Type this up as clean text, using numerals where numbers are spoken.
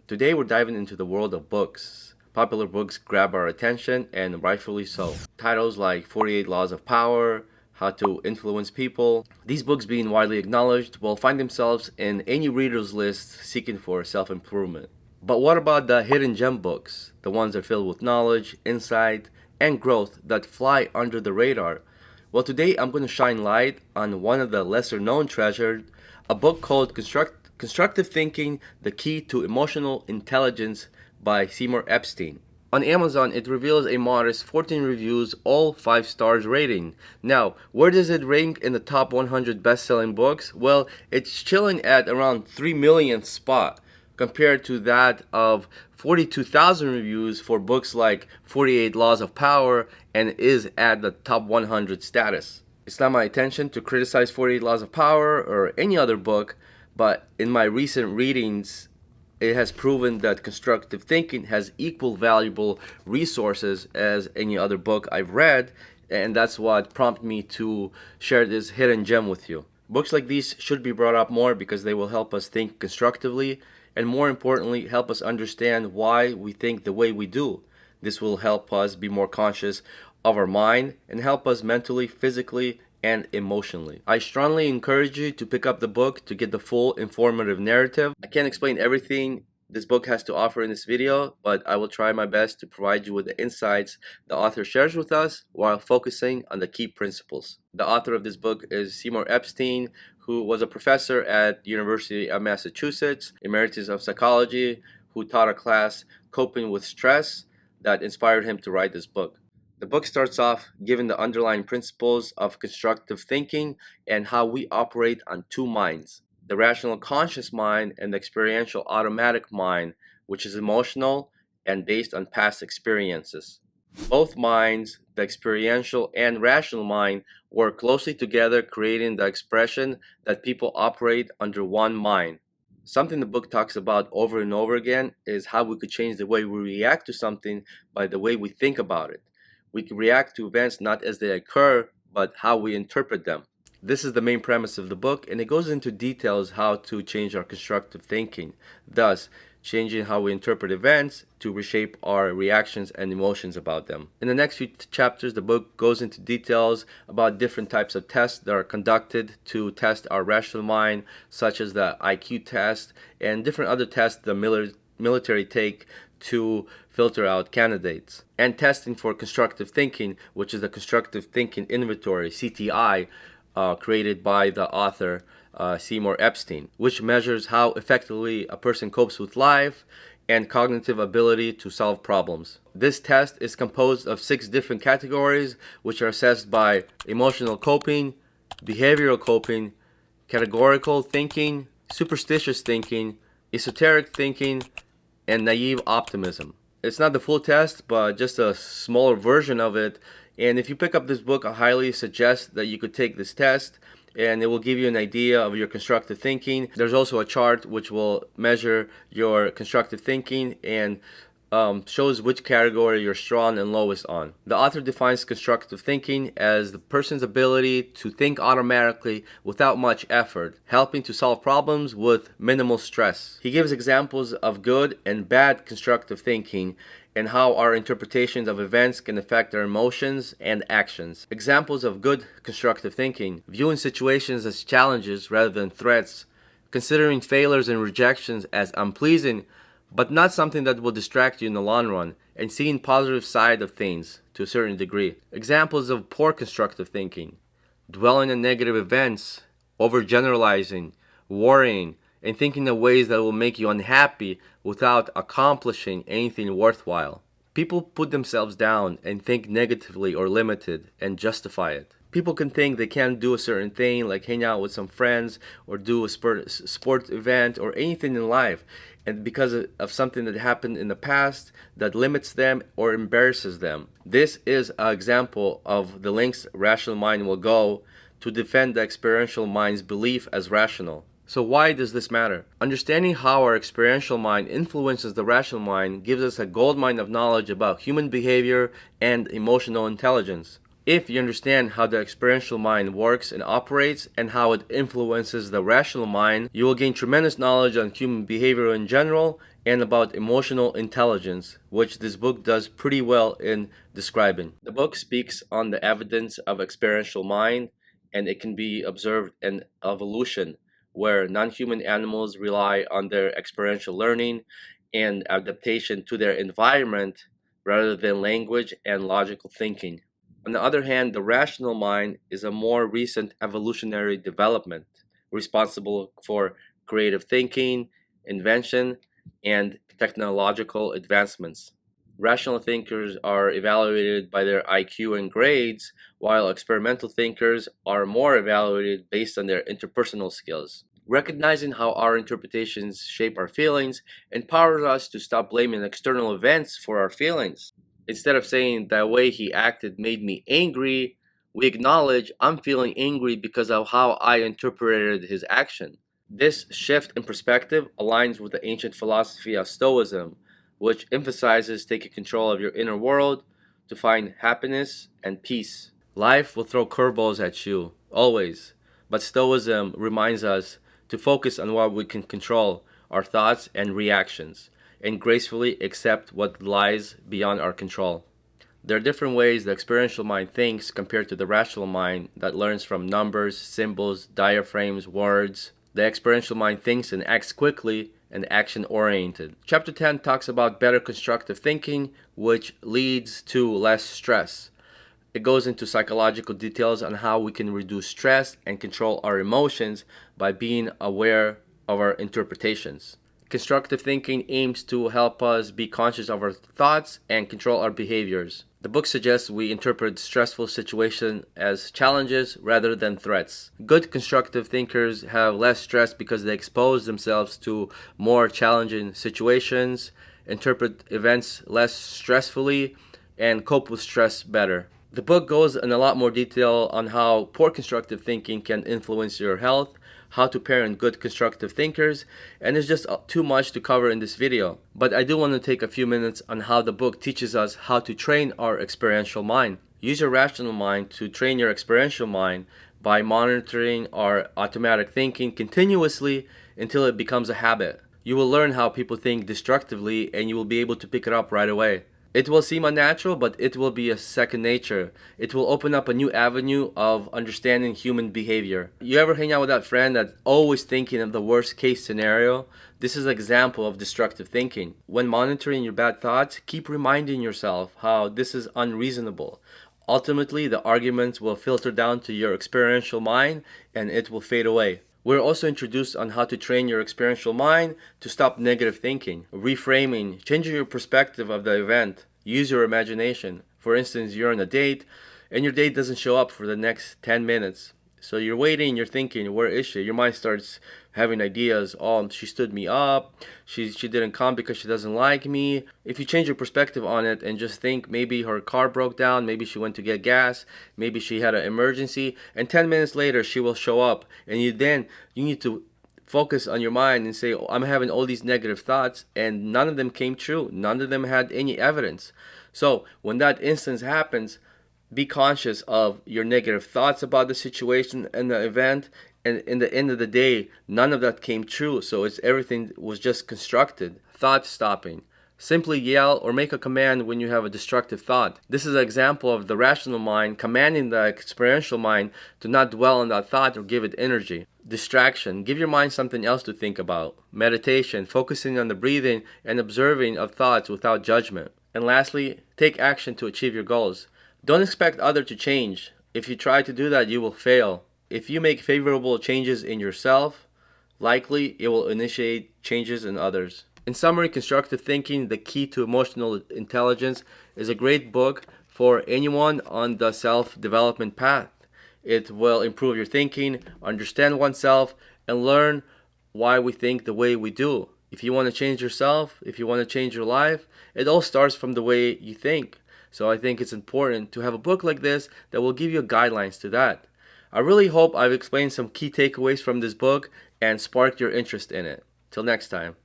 Today we're diving into the world of books. Popular books grab our attention, and rightfully so. Titles like 48 Laws of Power, How to Influence People, these books being widely acknowledged will find themselves in any reader's list seeking for self-improvement. But what about the hidden gem books? The ones that are filled with knowledge, insight, and growth that fly under the radar? Well, today I'm going to shine light on one of the lesser known treasures, a book called Constructive Thinking, The Key to Emotional Intelligence by Seymour Epstein. On Amazon, it reveals a modest 14 reviews, all 5 stars rating. Now, where does it rank in the top 100 best-selling books? Well, it's chilling at around 3 millionth spot, compared to that of 42,000 reviews for books like 48 Laws of Power, and is at the top 100 status. It's not my intention to criticize 48 Laws of Power or any other book, but in my recent readings, it has proven that constructive thinking has equal valuable resources as any other book I've read, and that's what prompted me to share this hidden gem with you. Books like these should be brought up more because they will help us think constructively and, more importantly, help us understand why we think the way we do. This will help us be more conscious of our mind and help us mentally, physically, and emotionally. I strongly encourage you to pick up the book to get the full informative narrative. I can't explain everything this book has to offer in this video, but I will try my best to provide you with the insights the author shares with us while focusing on the key principles. The author of this book is Seymour Epstein, who was a professor at the University of Massachusetts, emeritus of psychology, who taught a class, Coping with Stress, that inspired him to write this book. The book starts off giving the underlying principles of constructive thinking and how we operate on two minds: the rational conscious mind and the experiential automatic mind, which is emotional and based on past experiences. Both minds, the experiential and rational mind, work closely together, creating the expression that people operate under one mind. Something the book talks about over and over again is how we could change the way we react to something by the way we think about it. We can react to events not as they occur, but how we interpret them. This is the main premise of the book, and it goes into details how to change our constructive thinking, thus changing how we interpret events to reshape our reactions and emotions about them. In the next few chapters, the book goes into details about different types of tests that are conducted to test our rational mind, such as the IQ test and different other tests the military take to filter out candidates, and testing for constructive thinking, which is the Constructive Thinking Inventory, CTI, created by the author Seymour Epstein, which measures how effectively a person copes with life and cognitive ability to solve problems. This test is composed of 6 different categories, which are assessed by emotional coping, behavioral coping, categorical thinking, superstitious thinking, esoteric thinking, and naive optimism. It's not the full test, but just a smaller version of it. And if you pick up this book, I highly suggest that you could take this test, and it will give you an idea of your constructive thinking. There's also a chart which will measure your constructive thinking and shows which category you're strong and lowest on. The author defines constructive thinking as the person's ability to think automatically without much effort, helping to solve problems with minimal stress. He gives examples of good and bad constructive thinking and how our interpretations of events can affect our emotions and actions. Examples of good constructive thinking: viewing situations as challenges rather than threats, considering failures and rejections as unpleasing but not something that will distract you in the long run, and seeing positive side of things to a certain degree. Examples of poor constructive thinking: dwelling on negative events, overgeneralizing, worrying, and thinking of ways that will make you unhappy without accomplishing anything worthwhile. People put themselves down and think negatively or limited and justify it. People can think they can't do a certain thing, like hang out with some friends or do a sport event or anything in life, and because of something that happened in the past that limits them or embarrasses them. This is an example of the lengths rational mind will go to defend the experiential mind's belief as rational. So why does this matter? Understanding how our experiential mind influences the rational mind gives us a goldmine of knowledge about human behavior and emotional intelligence. If you understand how the experiential mind works and operates and how it influences the rational mind, you will gain tremendous knowledge on human behavior in general and about emotional intelligence, which this book does pretty well in describing. The book speaks on the evidence of experiential mind, and it can be observed in evolution, where non human animals rely on their experiential learning and adaptation to their environment rather than language and logical thinking. On the other hand, the rational mind is a more recent evolutionary development responsible for creative thinking, invention, and technological advancements. Rational thinkers are evaluated by their IQ and grades, while experimental thinkers are more evaluated based on their interpersonal skills. Recognizing how our interpretations shape our feelings empowers us to stop blaming external events for our feelings. Instead of saying that way he acted made me angry, we acknowledge I'm feeling angry because of how I interpreted his action. This shift in perspective aligns with the ancient philosophy of Stoicism, which emphasizes taking control of your inner world to find happiness and peace. Life will throw curveballs at you, always, but Stoicism reminds us to focus on what we can control, our thoughts and reactions, and gracefully accept what lies beyond our control. There are different ways the experiential mind thinks compared to the rational mind that learns from numbers, symbols, diaphragms, words. The experiential mind thinks and acts quickly and action oriented. Chapter 10 talks about better constructive thinking, which leads to less stress. It goes into psychological details on how we can reduce stress and control our emotions by being aware of our interpretations. Constructive thinking aims to help us be conscious of our thoughts and control our behaviors. The book suggests we interpret stressful situations as challenges rather than threats. Good constructive thinkers have less stress because they expose themselves to more challenging situations, interpret events less stressfully, and cope with stress better. The book goes in a lot more detail on how poor constructive thinking can influence your health, how to parent good constructive thinkers, and it's just too much to cover in this video. But I do want to take a few minutes on how the book teaches us how to train our experiential mind. Use your rational mind to train your experiential mind by monitoring our automatic thinking continuously until it becomes a habit. You will learn how people think destructively and you will be able to pick it up right away. It will seem unnatural, but it will be a second nature. It will open up a new avenue of understanding human behavior. You ever hang out with that friend that's always thinking of the worst case scenario? This is an example of destructive thinking. When monitoring your bad thoughts, keep reminding yourself how this is unreasonable. Ultimately, the arguments will filter down to your experiential mind and it will fade away. We're also introduced on how to train your experiential mind to stop negative thinking, reframing, changing your perspective of the event. Use your imagination. For instance, you're on a date and your date doesn't show up for the next 10 minutes. So you're waiting, you're thinking, where is she? Your mind starts having ideas. Oh, she stood me up. She didn't come because she doesn't like me. If you change your perspective on it and just think maybe her car broke down, maybe she went to get gas, maybe she had an emergency, and 10 minutes later she will show up, and you need to focus on your mind and say, oh, I'm having all these negative thoughts and none of them came true. None of them had any evidence. So when that instance happens, be conscious of your negative thoughts about the situation and the event, and in the end of the day, none of that came true. So it's everything was just constructed. Thought stopping. Simply yell or make a command when you have a destructive thought. This is an example of the rational mind commanding the experiential mind to not dwell on that thought or give it energy. Distraction. Give your mind something else to think about. Meditation. Focusing on the breathing and observing of thoughts without judgment. And lastly, take action to achieve your goals. Don't expect others to change. If you try to do that, you will fail. If you make favorable changes in yourself, likely it will initiate changes in others. In summary, Constructive Thinking, The Key to Emotional Intelligence, is a great book for anyone on the self-development path. It will improve your thinking, understand oneself, and learn why we think the way we do. If you want to change yourself, if you want to change your life, it all starts from the way you think. So I think it's important to have a book like this that will give you guidelines to that. I really hope I've explained some key takeaways from this book and sparked your interest in it. Till next time.